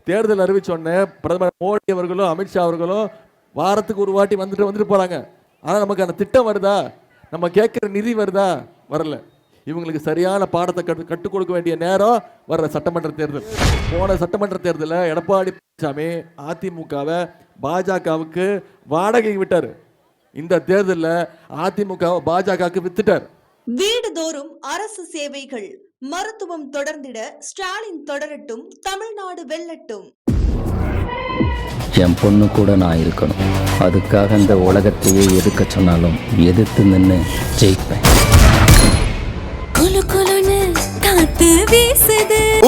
தேர்தல் அறிவிச்சோடனே பிரதமர் மோடி அவர்களும் அமித்ஷா அவர்களும் வாரத்துக்கு ஒரு வாட்டி வந்துட்டு போறாங்க. ஆனால் நமக்கு அந்த திட்டம் வருதா, நம்ம கேட்குற நிதி வருதா? வரல. இவங்களுக்கு சரியான பாடத்தை கற்றுக் கொடுக்க வேண்டிய நேரம் வர்ற சட்டமன்ற தேர்தல். போன சட்டமன்ற தேர்தலில் எடப்பாடி பழனிசாமி அதிமுகவை பாஜகவுக்கு வாடகை விட்டார். இந்த தேர்தலில் அதிமுகவை பாஜகவுக்கு வித்துட்டார். வீடுதோறும் அரசு சேவைகள், மருத்துவம் தொடர்ந்திட ஸ்டாலின் தொடரட்டும், தமிழ்நாடு வெல்லட்டும். என் பொண்ணு கூட நான் இருக்கணும். அதுக்காக இந்த உலகத்தையே எதுக்க சொன்னாலும் எதிர்த்து நின்று ஜெயிப்பேன்.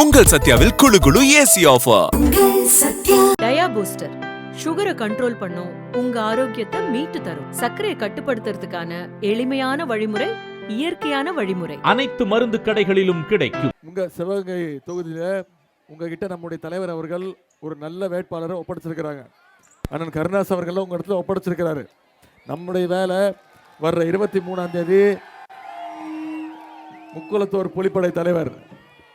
உங்கள் சத்யாவில் குளு குளு ஏசி ஆஃபர். டயா பூஸ்டர் சுகரை கண்ட்ரோல் பண்ணும், உங்க ஆரோக்கியத்தை மீட்டு தரும். சர்க்கரையை கட்டுப்படுத்துறதுக்கான எளிமையான வழிமுறை, இயற்கையான வழிமுறை. அனைத்து மருந்து கடைகளிலும் கிடைக்கும். உங்க சிவகங்கை தொகுதியில உங்ககிட்ட நம்முடைய தலைவர் அவர்கள் ஒரு நல்ல வேட்பாளரை ஒப்படைச்சிருக்கிறாங்க. அண்ணன் கருணாஸ் அவர்கள் உங்க இடத்துல ஒப்படைச்சிருக்கிறாரு. நம்முடைய வேலை வர்ற 23ஆம் தேதி முக்குளத்தோர் புலிப்படை தலைவர்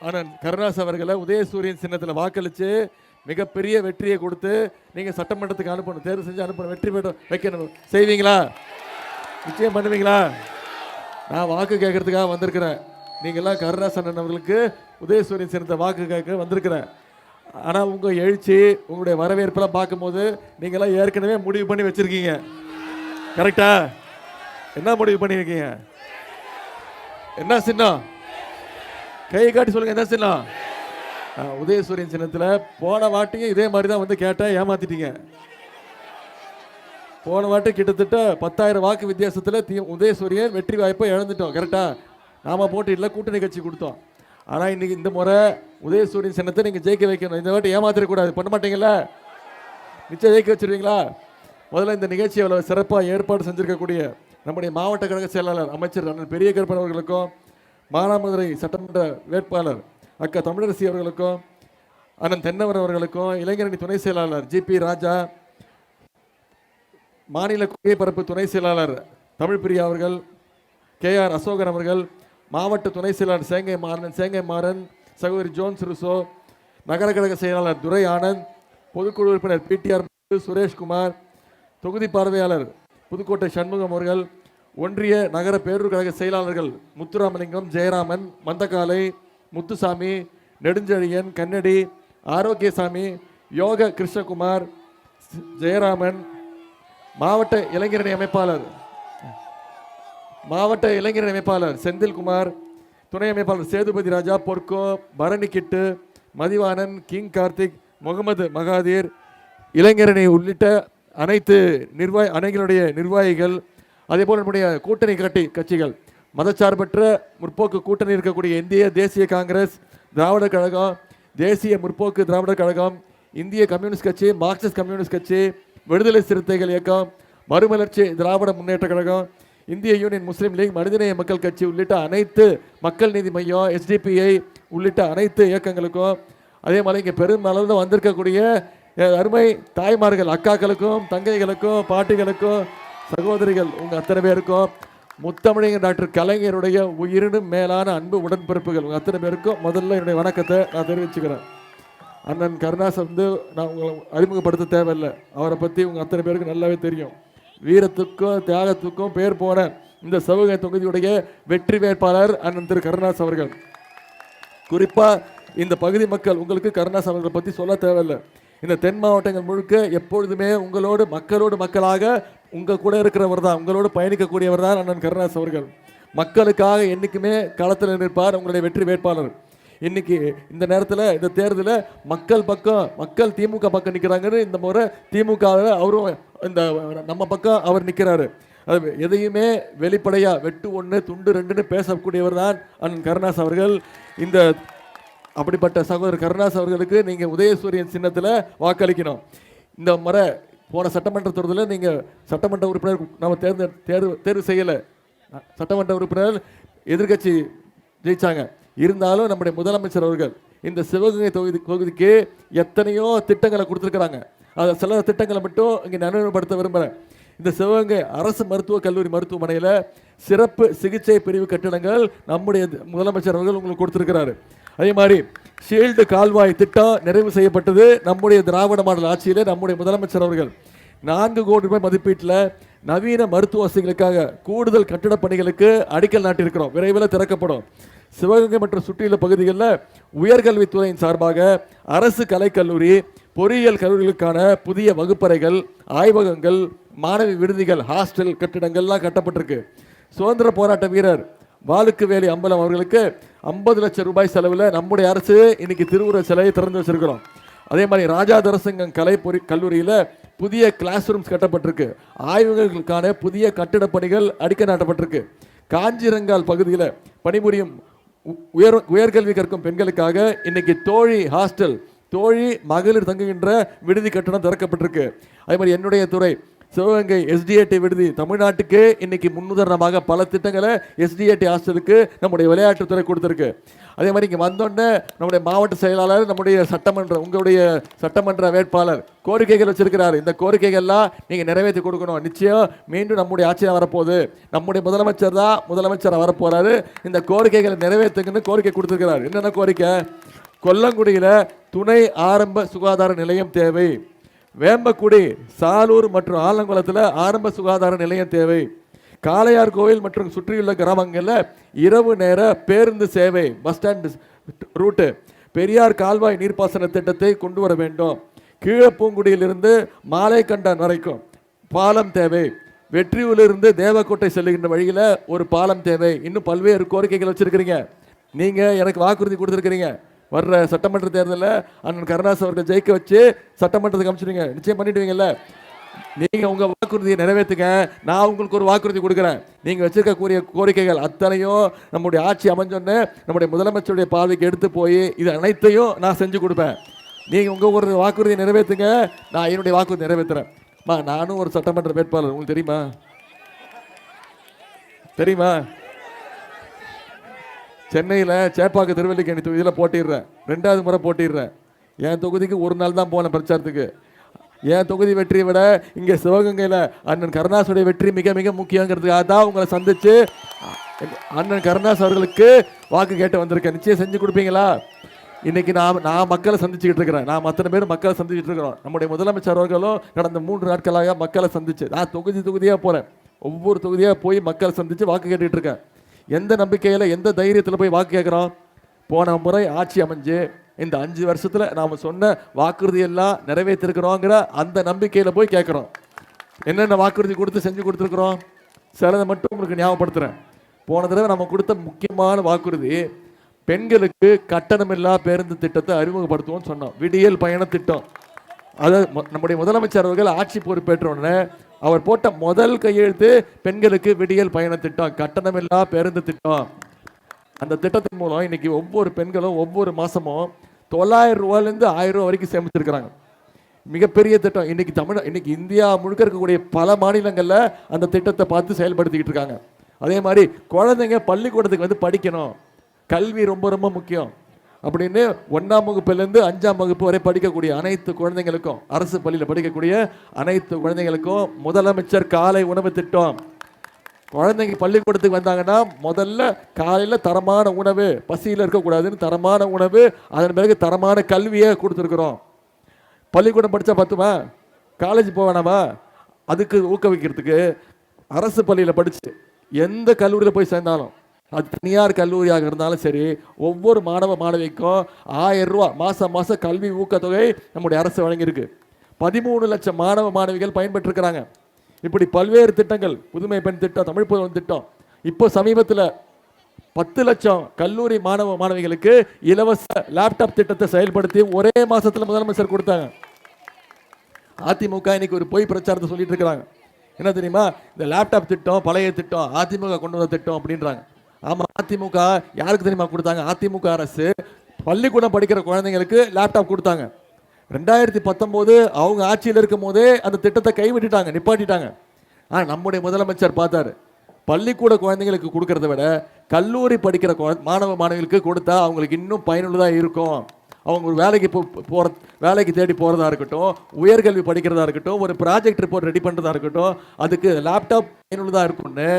அண்ணன் கருணாஸ் அவர்களை உதயசூரியன் சின்னத்தில் வாக்களித்து மிகப்பெரிய வெற்றியை கொடுத்து நீங்கள் சட்டமன்றத்துக்கு அனுப்பணும், தேர்வு செஞ்சு அனுப்பணும், வெற்றி பெற்று வைக்கணும். செய்வீங்களா? நிச்சயம் பண்ணுவீங்களா? நான் வாக்கு கேட்கறதுக்காக வந்திருக்கிறேன். நீங்கள்லாம் கருணாஸ் அண்ணன் அவர்களுக்கு உதயசூரியன் சின்னத்தை வாக்கு கேட்க வந்திருக்கிறேன். ஆனால் உங்கள் எழுச்சி, உங்களுடைய வரவேற்பெல்லாம் பார்க்கும்போது நீங்களாம் ஏற்கனவே முடிவு பண்ணி வச்சுருக்கீங்க. கரெக்டா? என்ன முடிவு பண்ணியிருக்கீங்க? என்ன சின்னம்? கை காட்டி சொல்லுங்க, என்ன சின்னம்? உதயசூரியன் சின்னத்தில் போன வாட்டியும் இதே மாதிரி தான் வந்து கேட்டால் ஏமாத்திட்டீங்க. போன வாட்டி கிட்டத்தட்ட 10,000 வாக்கு வித்தியாசத்தில் உதயசூரியன் வெற்றி வாய்ப்பை இழந்துட்டோம். கரெக்டாக? நாம் போட்டு இல்லை, கூட்டணி கட்சி கொடுத்தோம். ஆனால் இன்றைக்கி இந்த முறை உதயசூரியன் சின்னத்தை நீங்கள் ஜெயிக்க வைக்கணும். இந்த வாட்டி ஏமாத்திடக்கூடாது. பண்ண மாட்டீங்களா? நிச்சயம் ஜெயிக்க வச்சுருவீங்களா? முதல்ல இந்த நிகழ்ச்சியை அவ்வளோ சிறப்பாக ஏற்பாடு செஞ்சுருக்கக்கூடிய நம்முடைய மாவட்ட கழக செயலாளர் அமைச்சர் அண்ணன் பெரிய கருப்பன் அவர்களுக்கும், மானாமதுரை சட்டமன்ற வேட்பாளர் அக்கா தமிழரசி அவர்களுக்கும், அண்ணன் தென்னவர் அவர்களுக்கும், இளைஞரணி துணை செயலாளர் ஜிபி ராஜா, மாநில கொள்கை பரப்பு துணை செயலாளர் தமிழ் பிரியா அவர்கள், KR அசோகன் அவர்கள், மாவட்ட துணை செயலாளர் சேங்கை மாறன், சகோதரி ஜோன்ஸ் ருசோ, நகர கழக செயலாளர் துரை ஆனந்த், பொதுக்குழு உறுப்பினர் PTR சுரேஷ்குமார், தொகுதி பார்வையாளர் புதுக்கோட்டை சண்முகம் அவர்கள், ஒன்றிய நகர பேரூர் கழக செயலாளர்கள் முத்துராமலிங்கம், ஜெயராமன், மந்தகாலை, முத்துசாமி, நெடுஞ்செழியன், கன்னடி, ஆரோக்கியசாமி, யோக கிருஷ்ணகுமார், ஜெயராமன், மாவட்ட இளைஞரணி அமைப்பாளர் செந்தில்குமார், துணை அமைப்பாளர் சேதுபதி ராஜா, பொற்கோ, பரணி கிட்டு, மதிவானன், கிங் கார்த்திக், முகமது மகாதீர், இளைஞரணி உள்ளிட்ட அனைத்து அணைகளுடைய நிர்வாகிகள், அதேபோல் நம்முடைய கூட்டணி கட்சிகள், மதச்சார்பற்ற முற்போக்கு கூட்டணி இருக்கக்கூடிய இந்திய தேசிய காங்கிரஸ், திராவிடர் கழகம், தேசிய முற்போக்கு திராவிடர் கழகம், இந்திய கம்யூனிஸ்ட் கட்சி, மார்க்சிஸ்ட் கம்யூனிஸ்ட் கட்சி, விடுதலை சிறுத்தைகள் இயக்கம், மறுமலர்ச்சி திராவிட முன்னேற்ற கழகம், இந்திய யூனியன் முஸ்லீம் லீக், மனிதநேய மக்கள் கட்சி உள்ளிட்ட அனைத்து மக்கள் நீதி மையம், SDPI உள்ளிட்ட அனைத்து இயக்கங்களுக்கும், அதே மாதிரி இங்கே பெருமளவில் வந்திருக்கக்கூடிய அருமை தாய்மார்கள், அக்காக்களுக்கும், தங்கைகளுக்கும், பாட்டிகளுக்கும், சகோதரிகள், உங்கள் அத்தனை பேருக்கும், முத்தமிழர் டாக்டர் கலைஞருடைய உயிரினும் மேலான அன்பு உடன்பிறப்புகள் உங்கள் அத்தனை பேருக்கும் முதல்ல என்னுடைய வணக்கத்தை நான் தெரிவிச்சுக்கிறேன். அண்ணன் கருணாஸ் நான் உங்களை அறிமுகப்படுத்த தேவையில்லை. அவரை பற்றி உங்கள் அத்தனை பேருக்கு நல்லாவே தெரியும். வீரத்துக்கும் தியாகத்துக்கும் பேர் போன இந்த சிவகங்கை தொகுதியுடைய வெற்றி வேட்பாளர் அண்ணன் திரு கருணாஸ் அவர்கள். குறிப்பாக இந்த பகுதி மக்கள் உங்களுக்கு கருணாஸ் அவர்களை பற்றி சொல்ல தேவையில்லை. இந்த தென் மாவட்டங்கள் முழுக்க எப்பொழுதுமே மக்களோடு மக்களாக உங்கள் கூட இருக்கிறவர் தான், உங்களோடு பயணிக்கக்கூடியவர் தான் அண்ணன் கருணாஸ் அவர்கள். மக்களுக்காக என்றைக்குமே களத்தில் நிற்பார் உங்களுடைய வெற்றி வேட்பாளர். இன்னைக்கு இந்த நேரத்தில் இந்த தேர்தலில் மக்கள் திமுக பக்கம் நிற்கிறாங்கன்னு இந்த முறை திமுக அவரும் இந்த நம்ம பக்கம் அவர் நிற்கிறாரு. அது எதையுமே வெளிப்படையாக வெட்டு 1 துண்டு 2ன்னு பேசக்கூடியவர் தான் அண்ணன் கருணாஸ் அவர்கள். இந்த அப்படிப்பட்ட சகோதரர் கருணாஸ் அவர்களுக்கு நீங்கள் உதயசூரியன் சின்னத்தில் வாக்களிக்கணும். இந்த முறை போன சட்டமன்ற தேர்தலில் நீங்கள் சட்டமன்ற உறுப்பினர் நம்ம தேர்வு செய்யலை. சட்டமன்ற உறுப்பினர் எதிர்கட்சி ஜெயிச்சாங்க. இருந்தாலும் நம்முடைய முதலமைச்சர் அவர்கள் இந்த சிவகங்கை தொகுதிக்கு எத்தனையோ திட்டங்களை கொடுத்துருக்குறாங்க. அது சில திட்டங்களை மட்டும் இங்கே நினைவுபடுத்த விரும்புகிறேன். இந்த சிவகங்கை அரசு மருத்துவக் கல்லூரி மருத்துவமனையில் சிறப்பு சிகிச்சை பிரிவு கட்டிடங்கள் நம்முடைய முதலமைச்சர் அவர்கள் உங்களுக்கு கொடுத்துருக்கிறாரு. அதே மாதிரி ஷீல்டு கால்வாய் திட்டம் நிறைவு செய்யப்பட்டது நம்முடைய திராவிட மாடல் ஆட்சியிலே. நம்முடைய முதலமைச்சர் அவர்கள் 4 கோடி ரூபாய் மதிப்பீட்டில் நவீன மருத்துவ வசதிகளுக்காக கூடுதல் கட்டிடப் பணிகளுக்கு அடிக்கல் நாட்டியிருக்கிறோம். விரைவில் திறக்கப்படும். சிவகங்கை மற்றும் சுற்றியுள்ள பகுதிகளில் உயர்கல்வித்துறையின் சார்பாக அரசு கலைக்கல்லூரி, பொறியியல் கல்லூரிகளுக்கான புதிய வகுப்பறைகள், ஆய்வகங்கள், மாணவி விடுதிகள், ஹாஸ்டல் கட்டிடங்கள்லாம் கட்டப்பட்டிருக்கு. சுதந்திர போராட்ட வீரர் வாலுக்கு வேலி அம்பலம் அவர்களுக்கு 50 லட்சம் ரூபாய் செலவில் நம்முடைய அரசு இன்னைக்கு திருவுருவ சிலையை திறந்து வச்சிருக்கிறோம். அதே மாதிரி ராஜாதரசங்கம் கலை கல்லூரியில் புதிய கிளாஸ் ரூம்ஸ் கட்டப்பட்டிருக்கு. ஆய்வகங்களுக்கான புதிய கட்டிடப் பணிகள் அடிக்கல் நாட்டப்பட்டிருக்கு. காஞ்சிரங்கால் பகுதியில் பணிபுரியும் உயர்கல்வி கற்கும் பெண்களுக்காக இன்னைக்கு தோழி ஹாஸ்டல், தோழி மகளிர் தங்குகின்ற விடுதி கட்டணம் திறக்கப்பட்டிருக்கு. அதே மாதிரி என்னுடைய துறை சிவகங்கை எஸ்டிஏடி விடுதி தமிழ்நாட்டுக்கு இன்னைக்கு முன்னுதாரணமாக பல திட்டங்களை எஸ்டிஏடி ஹாஸ்டலுக்கு நம்முடைய விளையாட்டுத்துறை கொடுத்துருக்கு. அதே மாதிரி இங்கே வந்தோடனே நம்முடைய மாவட்ட செயலாளர், நம்முடைய உங்களுடைய சட்டமன்ற வேட்பாளர் கோரிக்கைகள் வச்சிருக்கிறார். இந்த கோரிக்கைகள்லாம் நீங்கள் நிறைவேற்றி கொடுக்கணும். நிச்சயம் மீண்டும் நம்முடைய ஆட்சியாக வரப்போகுது. நம்முடைய முதலமைச்சர் தான் முதலமைச்சராக வரப்போறாரு. இந்த கோரிக்கைகளை நிறைவேற்றுங்கன்னு கோரிக்கை கொடுத்துருக்கிறார். என்னென்ன கோரிக்கை? கொல்லங்குடியில் துணை ஆரம்ப சுகாதார நிலையம் தேவை. வேம்பக்குடி, சாலூர் மற்றும் ஆலங்குளத்தில் ஆரம்ப சுகாதார நிலையம் தேவை. காளையார் கோவில் மற்றும் சுற்றியுள்ள கிராமங்களில் இரவு நேர பேருந்து சேவை, பஸ் ஸ்டாண்ட் ரூட்டு. பெரியார் கால்வாய் நீர்ப்பாசன திட்டத்தை கொண்டு வர வேண்டும். கீழப்பூங்குடியிலிருந்து மாலைக்கண்டான் வரைக்கும் பாலம் தேவை. வெற்றியூரிலிருந்து தேவக்கோட்டை செல்லுகின்ற வழியில் ஒரு பாலம் தேவை. இன்னும் பல்வேறு கோரிக்கைகள் வச்சிருக்கிறீங்க. நீங்கள் எனக்கு வாக்குறுதி கொடுத்துருக்கிறீங்க. வர்ற சட்டமன்ற தேர்தலில் அண்ணன் கருணாஸ் அவர்கள் ஜெயிக்க வச்சு சட்டமன்றத்துக்கு அமைச்சிடுங்க. நிச்சயம் பண்ணிடுவீங்கல்ல? நீங்கள் உங்கள் வாக்குறுதியை நிறைவேற்றுங்க. நான் உங்களுக்கு ஒரு வாக்குறுதி கொடுக்குறேன். நீங்கள் வச்சிருக்கக்கூடிய கோரிக்கைகள் அத்தனையும் நம்முடைய ஆட்சி அமைஞ்சோன்னே நம்முடைய முதலமைச்சருடைய பார்வைக்கு எடுத்து போய் இது அனைத்தையும் நான் செஞ்சு கொடுப்பேன். நீங்கள் உங்கள் ஒரு வாக்குறுதியை நிறைவேற்றுங்க, நான் என்னுடைய வாக்குறுதி நிறைவேற்றுறேன். நானும் ஒரு சட்டமன்ற வேட்பாளர். உங்களுக்கு தெரியுமா? தெரியுமா? சென்னையில் சேப்பாக்கு திருவல்லிக்கேணி தொகுதியில் போட்டிடுறேன். 2வது முறை போட்டிடுறேன். என் தொகுதிக்கு ஒரு நாள் தான் போனேன் பிரச்சாரத்துக்கு. என் தொகுதி வெற்றியை விட இங்கே சிவகங்கையில் அண்ணன் கருணாசுடைய வெற்றி மிக மிக முக்கியங்கிறதுக்காக தான் உங்களை சந்திச்சு அண்ணன் கருணாஸ் அவர்களுக்கு வாக்கு கேட்டு வந்திருக்கேன். நிச்சயம் செஞ்சு கொடுப்பீங்களா? இன்னைக்கு நான் மக்களை சந்திச்சுக்கிட்டு இருக்கிறேன். நான் அத்தனை பேர் மக்களை சந்திச்சுட்டு இருக்கிறோம். நம்முடைய முதலமைச்சர் அவர்களும் கடந்த 3 நாட்களாக மக்களை சந்திச்சு, நான் தொகுதியாக போகிறேன். ஒவ்வொரு தொகுதியாக போய் மக்களை சந்தித்து வாக்கு கேட்டுக்கிட்டு இருக்கேன். எந்த நம்பிக்கையில், எந்த தைரியத்தில் போய் வாக்கு கேட்குறோம்? போன முறை ஆட்சி அமைஞ்சு இந்த 5 வருஷத்தில் நாம் சொன்ன வாக்குறுதியெல்லாம் நிறைவேற்றிருக்கிறோங்கிற அந்த நம்பிக்கையில் போய் கேட்குறோம். என்னென்ன வாக்குறுதி கொடுத்து செஞ்சு கொடுத்துருக்குறோம்? சிலதை மட்டும் உங்களுக்கு ஞாபகப்படுத்துகிறேன். போன தடவை நம்ம கொடுத்த முக்கியமான வாக்குறுதி, பெண்களுக்கு கட்டணமில்லா பேருந்து திட்டத்தை அறிமுகப்படுத்துவோம்னு சொன்னோம். விடியல் பயண திட்டம். அதை நம்முடைய முதலமைச்சர் அவர்கள் ஆட்சி பொறுப்பேற்ற உடனே அவர் போட்ட முதல் கையெழுத்து பெண்களுக்கு விடியல் பயண திட்டம், கட்டணமில்லா பேருந்து திட்டம். அந்த திட்டத்தின் மூலம் இன்னைக்கு ஒவ்வொரு பெண்களும் ஒவ்வொரு மாசமும் 900 ரூபாயிலிருந்து 1000 ரூபா வரைக்கும் சேமிச்சிருக்கிறாங்க. மிகப்பெரிய திட்டம். இன்னைக்கு இந்தியா முழுக்க இருக்கக்கூடிய பல மாநிலங்களில் அந்த திட்டத்தை பார்த்து செயல்படுத்திக்கிட்டு இருக்காங்க. அதே மாதிரி குழந்தைங்க பள்ளிக்கூடத்துக்கு வந்து படிக்கணும், கல்வி ரொம்ப ரொம்ப முக்கியம் அப்படின்னு 1ஆம் வகுப்பிலிருந்து 5ஆம் வகுப்பு வரை படிக்கக்கூடிய அனைத்து குழந்தைங்களுக்கும், அரசு பள்ளியில் படிக்கக்கூடிய அனைத்து குழந்தைங்களுக்கும் முதலமைச்சர் காலை உணவு திட்டம். குழந்தைங்க பள்ளிக்கூடத்துக்கு வந்தாங்கன்னா முதல்ல காலையில் தரமான உணவு, பசியில் இருக்கக்கூடாதுன்னு தரமான உணவு, அதன் பிறகு தரமான கல்வியை கொடுத்துருக்குறோம். பள்ளிக்கூடம் படித்தா பத்துமா? காலேஜ் போவேனாமா? அதுக்கு ஊக்குவிக்கிறதுக்கு அரசு பள்ளியில் படித்து எந்த கல்லூரியில் போய் சேர்ந்தாலும், அது தனியார் கல்லூரியாக இருந்தாலும் சரி, ஒவ்வொரு மாணவ மாணவிக்கும் 1000 ரூபா மாதம் கல்வி ஊக்கத்தொகை நம்முடைய அரசு வழங்கியிருக்கு. 13 லட்சம் மாணவ மாணவிகள் பயன்பெற்றிருக்கிறாங்க. இப்படி பல்வேறு திட்டங்கள், புதுமை பெண் திட்டம், தமிழ் புதல்வன் திட்டம். இப்போ சமீபத்தில் 10 லட்சம் கல்லூரி மாணவ மாணவிகளுக்கு இலவச லேப்டாப் திட்டத்தை செயல்படுத்தி ஒரே மாசத்துல முதலமைச்சர் கொடுத்தாங்க. அதிமுக இன்னைக்கு ஒரு பொய் பிரச்சாரத்தை சொல்லிட்டு இருக்கிறாங்க. என்ன தெரியுமா? இந்த லேப்டாப் திட்டம் பழைய திட்டம், அதிமுக கொண்டு வந்த திட்டம் அப்படின்றாங்க. ஆமாம், அதிமுக யாருக்கு தெரியுமா கொடுத்தாங்க? அதிமுக அரசு பள்ளிக்கூடம் படிக்கிற குழந்தைங்களுக்கு லேப்டாப் கொடுத்தாங்க. 2019 அவங்க ஆட்சியில் இருக்கும் போதே அந்த திட்டத்தை கைவிட்டுட்டாங்க, நிப்பாட்டிட்டாங்க. ஆனால் நம்முடைய முதலமைச்சர் பார்த்தாரு, பள்ளிக்கூட குழந்தைங்களுக்கு கொடுக்கறத விட கல்லூரி படிக்கிற மாணவ மாணவிகளுக்கு கொடுத்தா அவங்களுக்கு இன்னும் பயனுள்ளதாக இருக்கும். அவங்க ஒரு வேலைக்கு தேடி போகிறதா இருக்கட்டும், உயர்கல்வி படிக்கிறதா இருக்கட்டும், ஒரு ப்ராஜெக்ட் ரிப்போர்ட் ரெடி பண்ணுறதா இருக்கட்டும், அதுக்கு லேப்டாப் பயனுள்ளதாக இருக்கும்னு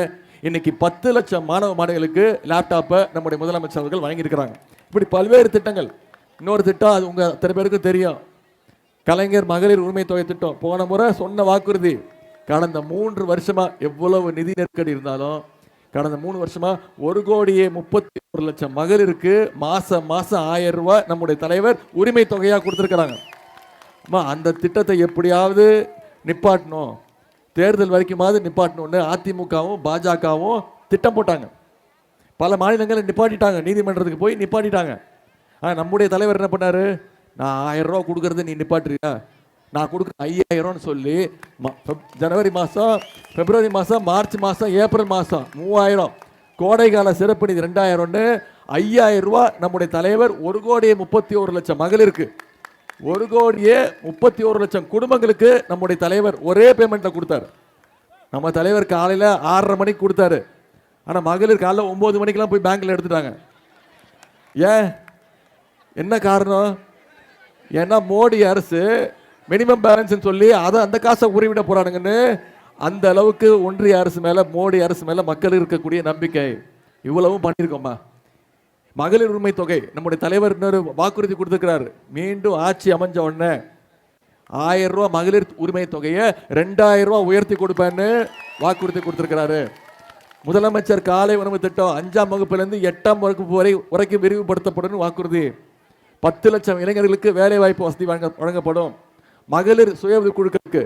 இன்னைக்கு 10 லட்சம் மாணவ மாணவிகளுக்கு லேப்டாப்பை நம்முடைய முதலமைச்சர் அவர்கள் வழங்கியிருக்கிறாங்க. இப்படி பல்வேறு திட்டங்கள். இன்னொரு திட்டம், அது உங்கள் அத்தனை பேருக்கும் தெரியும், கலைஞர் மகளிர் உரிமை தொகை திட்டம். போன முறை சொன்ன வாக்குறுதி, கடந்த 3 வருஷமா எவ்வளவு நிதி நெருக்கடி இருந்தாலும் கடந்த 3 வருஷமா 1,31,00,000 மகளிருக்கு மாசம் 1000 ரூபாய் நம்முடைய தலைவர் உரிமை தொகையா கொடுத்துருக்கிறாங்க. அந்த திட்டத்தை எப்படியாவது நிப்பாட்டணும், தேர்தல் வரைக்குமாவது நிப்பாட்டணும்னு அதிமுகவும் பாஜகவும் திட்டம் போட்டாங்க. பல மாநிலங்களை நிப்பாட்டிட்டாங்க, நீதிமன்றத்துக்கு போய் நிப்பாட்டிட்டாங்க. ஆனால் நம்முடைய தலைவர் என்ன பண்ணாரு, நான் 1000 ரூபா கொடுக்கறது நீ நிப்பாட்டுறியா, நான் கொடுக்குற 5000ன்னு சொல்லி ஜனவரி மாதம், பிப்ரவரி மாதம், மார்ச் மாதம், ஏப்ரல் மாதம் 3000, கோடைகால சிறப்பு நிதி 2000ன்னு 5000 ரூபா நம்முடைய தலைவர் 1,31,00,000 மகளிருக்கு, 1,31,00,000 குடும்பங்களுக்கு நம்முடைய தலைவர் ஒரே பேமெண்ட்டை கொடுத்தாரு. நம்ம தலைவர் காலையில் 6:30 மணிக்கு கொடுத்தாரு. ஆனால் மகளிர் காலைல 9 மணிக்கெல்லாம் போய் பேங்க்கில் எடுத்துட்டாங்க. ஏன், என்ன காரணம்? ஏன்னா மோடி அரசு மினிமம் பேலன்ஸ் சொல்லி அதை அந்த காசை உரிவிட போறானுங்கன்னு அந்த அளவுக்கு ஒன்றிய அரசு மேல, மோடி அரசு மேல மக்கள் இருக்கக்கூடிய நம்பிக்கை. இவ்வளவும் பண்ணியிருக்கோமா? மகளிர் உரிமை தொகை நம்முடைய தலைவர் இன்னொரு வாக்குறுதி கொடுத்துருக்கிறாரு, மீண்டும் ஆட்சி அமைஞ்ச உடனே 1000 ரூபா மகளிர் உரிமை தொகையை 2000 ரூபா உயர்த்தி கொடுப்பேன்னு வாக்குறுதி கொடுத்துருக்கிறாரு. முதலமைச்சர் காலை உணவு திட்டம் 5ஆம் வகுப்பிலிருந்து 8ஆம் வகுப்பு வரைக்கும் விரிவுபடுத்தப்படும் வாக்குறுதி. 10 லட்சம் இளைஞர்களுக்கு வேலை வாய்ப்பு வசதி வழங்கப்படும். மகளிர் சுய உதவி குழுக்களுக்கு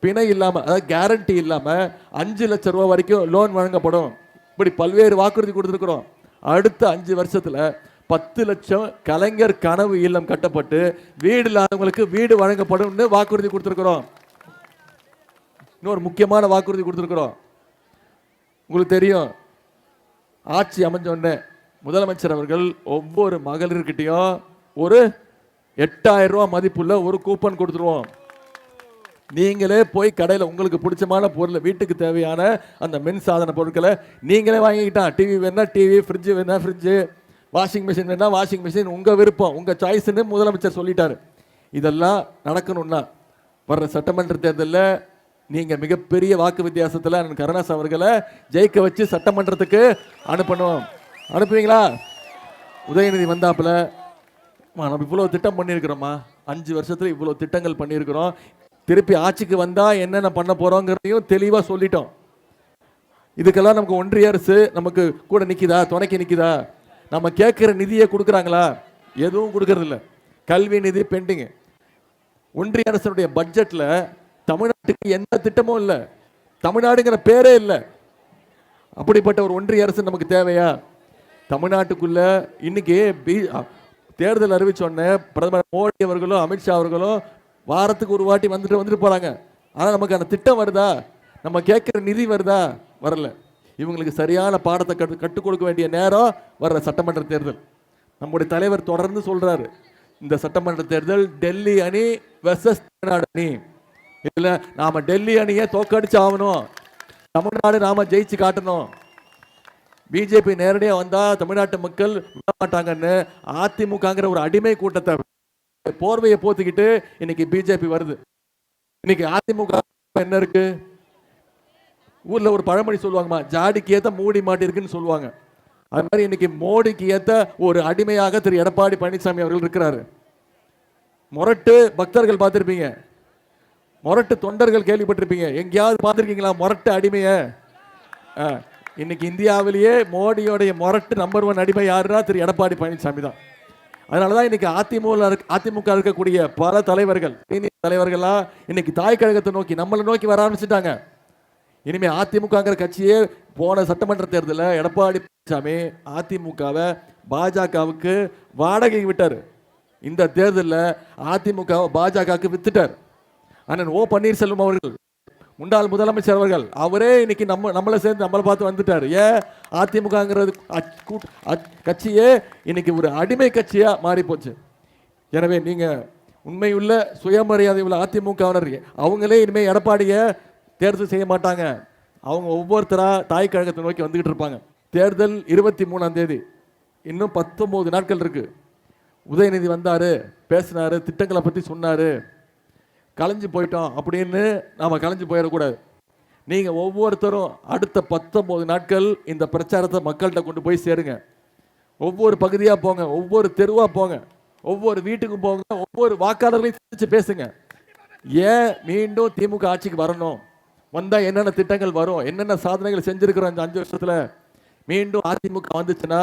பிணை இல்லாமல், அதாவது கேரண்டி இல்லாமல் 5 லட்சம் ரூபா வரைக்கும் லோன் வழங்கப்படும். இப்படி பல்வேறு வாக்குறுதி கொடுத்துருக்குறோம். அடுத்த 5 வருஷத்துல 10 லட்சம் கலைஞர் கனவு இல்லம் கட்டப்பட்டு வீடு இல்லாதவங்களுக்கு வீடு வழங்கப்படும் வாக்குறுதி கொடுத்துருக்குறோம். இன்னொரு முக்கியமான வாக்குறுதி கொடுத்துருக்குறோம். உங்களுக்கு தெரியும், ஆட்சி அமைஞ்ச உடனே முதலமைச்சர் அவர்கள் ஒவ்வொரு மகளிர்கிட்டையும் ஒரு 8000 ரூபா மதிப்புள்ள ஒரு கூப்பன் கொடுத்துருவோம். நீங்களே போய் கடையில் உங்களுக்கு பிடிச்சமான பொருளை, வீட்டுக்கு தேவையான அந்த மின் சாதன பொருட்களை நீங்களே வாங்கிக்கிட்டான். டிவி வேணா டிவி, ஃப்ரிட்ஜு வேணா ஃப்ரிட்ஜு, வாஷிங் மிஷின் வேணா வாஷிங் மிஷின், உங்கள் விருப்பம், உங்கள் சாய்ஸ்ன்னு முதலமைச்சர் சொல்லிட்டாரு. இதெல்லாம் நடக்கணும்னா வர்ற சட்டமன்ற தேர்தலில் நீங்கள் மிகப்பெரிய வாக்கு வித்தியாசத்தில் கருணாஸ் அவர்களை ஜெயிக்க வச்சு சட்டமன்றத்துக்கு அனுப்பணும். அனுப்புவீங்களா? உதயநிதி வந்தாப்புல நம்ம இவ்வளோ திட்டம் பண்ணியிருக்கிறோமா, 5 வருஷத்தில் இவ்வளோ திட்டங்கள் பண்ணியிருக்கிறோம், திருப்பி ஆட்சிக்கு வந்தால் என்னென்ன பண்ண போகிறோங்கிறதையும் தெளிவாக சொல்லிட்டோம். இதுக்கெல்லாம் நமக்கு ஒன்றிய அரசு நமக்கு கூட நிற்கிதா, துணைக்கு நிற்கிதா? நம்ம கேட்குற நிதியை கொடுக்குறாங்களா? எதுவும் கொடுக்கறதில்ல. கல்வி நிதி பெண்டிங்கு. ஒன்றிய அரசுடைய பட்ஜெட்டில் தமிழ்நாட்டுக்கு எந்த திட்டமும் இல்லை, தமிழ்நாடுங்கிற பேரே இல்லை. அப்படிப்பட்ட ஒரு ஒன்றிய அரசு நமக்கு தேவையா? தமிழ்நாட்டுக்குள்ள இன்னைக்கு தேர்தல் அறிவிச்சோடனே பிரதமர் மோடி அவர்களும் அமித்ஷா அவர்களும் வாரத்துக்கு ஒரு வாட்டி வந்துட்டு போறாங்க. ஆனால் நமக்கு அந்த திட்டம் வருதா, நம்ம கேட்குற நிதி வருதா? வரல. இவங்களுக்கு சரியான பாடத்தை கற்றுக் கொடுக்க வேண்டிய நேரம் வர்ற சட்டமன்ற தேர்தல். நம்முடைய தலைவர் தொடர்ந்து சொல்றாரு, இந்த சட்டமன்ற தேர்தல் டெல்லி அணி வெர்சஸ் தமிழ்நாடு அணி. இல்லை, நாம டெல்லி அணியை தோக்கடிச்சு ஆகணும், தமிழ்நாடு நாம ஜெயிச்சு காட்டணும். பிஜேபி நேரடியாக வந்தா தமிழ்நாட்டு மக்கள் விட மாட்டாங்கன்னு அதிமுகங்கிற ஒரு அடிமை கூட்டத்தை போர்வையை போத்திக்கிட்டு இன்னைக்கு பிஜேபி வருது. இன்னைக்கு அதிமுக என்ன இருக்கு? ஊர்ல ஒரு பழமொழி சொல்லுவாங்கம்மா, ஜாடிக்கு ஏத்த மூடி மாட்டிருக்குன்னு சொல்லுவாங்க. அது மாதிரி இன்னைக்கு மோடிக்கு ஏத்த ஒரு அடிமையாக திரு எடப்பாடி பழனிசாமி அவர்கள் இருக்கிறாரு. முரட்டு பக்தர்கள் பார்த்திருப்பீங்க, முரட்டு தொண்டர்கள் கேள்விப்பட்டிருப்பீங்க. எங்கேயாவது பார்த்திருக்கீங்களா முரட்டு அடிமைய? இன்னைக்கு இந்தியாவிலேயே மோடியோடைய முரட்டு நம்பர் 1 அடிமை யாருன்னா திரு எடப்பாடி பழனிசாமி தான். அதனாலதான் இன்னைக்கு அதிமுக இருக்கக்கூடிய பல தலைவர்கள், தலைவர்கள்லாம் இன்னைக்கு தாய் கழகத்தை நோக்கி, நம்மளை நோக்கி வர ஆரம்பிச்சுட்டாங்க. இனிமே அதிமுகங்கிற கட்சியே போன சட்டமன்ற தேர்தலில் எடப்பாடி பழனிசாமி அதிமுகவை பாஜகவுக்கு வாடகை விட்டார். இந்த தேர்தலில் அதிமுகவை பாஜகவுக்கு வித்துட்டார். அண்ணன் ஓ பன்னீர்செல்வம் அவர்கள், முன்னாள் முதலமைச்சர் அவர்கள், அவரே இன்னைக்கு நம்மளை சேர்ந்து நம்மளை பார்த்து வந்துட்டார். ஏன்? அதிமுகங்கிறது கட்சியே இன்னைக்கு ஒரு அடிமை கட்சியா மாறி போச்சு. எனவே நீங்க உண்மையுள்ள சுயமரியாதை உள்ள அதிமுகவினர் அவங்களே இனிமே எடப்பாடியை தேர்தல் செய்ய மாட்டாங்க. அவங்க ஒவ்வொருத்தரா தாய் கழகத்தை நோக்கி வந்துகிட்டு இருப்பாங்க. தேர்தல் 23ஆம் தேதி, இன்னும் 19 நாட்கள் இருக்கு. உதயநிதி வந்தாரு, பேசினாரு, திட்டங்களை பற்றி சொன்னாரு, கலைஞ்சு போயிட்டோம் அப்படின்னு நாம் கலைஞ்சு போயிடக்கூடாது. நீங்கள் ஒவ்வொருத்தரும் அடுத்த 19 நாட்கள் இந்த பிரச்சாரத்தை மக்கள்கிட்ட கொண்டு போய் சேருங்க. ஒவ்வொரு பகுதியாக போங்க, ஒவ்வொரு தெருவாக போங்க. ஒவ்வொரு வீட்டுக்கும் போங்க, ஒவ்வொரு வாக்காளர்களையும் சந்திச்சு பேசுங்க. ஏன் மீண்டும் திமுக ஆட்சிக்கு வரணும், வந்தா என்னென்ன திட்டங்கள் வரும், என்னென்ன சாதனைகள் செஞ்சிருக்கிறோம் இந்த 5 வருஷத்துல. மீண்டும் அதிமுக வந்துச்சுன்னா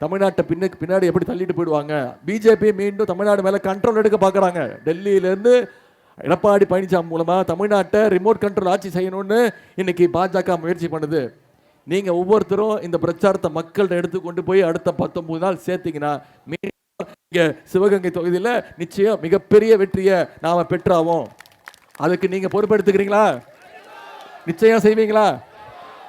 தமிழ்நாட்டை பின்னாடி எப்படி தள்ளிட்டு போயிடுவாங்க. பிஜேபி மீண்டும் தமிழ்நாடு மேல கண்ட்ரோல் எடுக்க பார்க்குறாங்க. டெல்லியிலேருந்து எடப்பாடி பழனிசாமி மூலமா தமிழ்நாட்டை ரிமோட் கண்ட்ரோல் ஆட்சி செய்யணும்னு இன்னைக்கு பாஜக முயற்சி பண்ணுது. நீங்க ஒவ்வொருத்தரும் இந்த பிரச்சாரத்தை மக்கள்கிட்ட எடுத்து கொண்டு போய் அடுத்த 19 நாள் சேர்த்தீங்கன்னா இங்க சிவகங்கை தொகுதியில் நிச்சயம் மிகப்பெரிய வெற்றியை நாம பெற்றாவோம். அதுக்கு நீங்க பொறுப்பெடுத்துக்கிறீங்களா? நிச்சயம் செய்வீங்களா?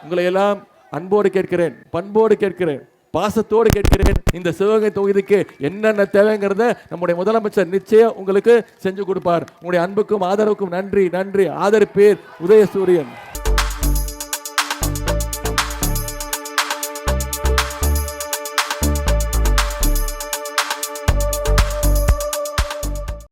உங்களை எல்லாம் அன்போடு கேட்கிறேன், பண்போடு கேட்கிறேன், பாசத்தோடு கேட்கிறேன். இந்த சிவகங்கை தொகுதிக்கு என்னென்ன தேவைங்கிறத நம்முடைய முதலமைச்சர் நிச்சயம் உங்களுக்கு செஞ்சு கொடுப்பார். உங்களுடைய அன்புக்கும் ஆதரவுக்கும் நன்றி. ஆதரிப்பேர் உதயசூரியன்.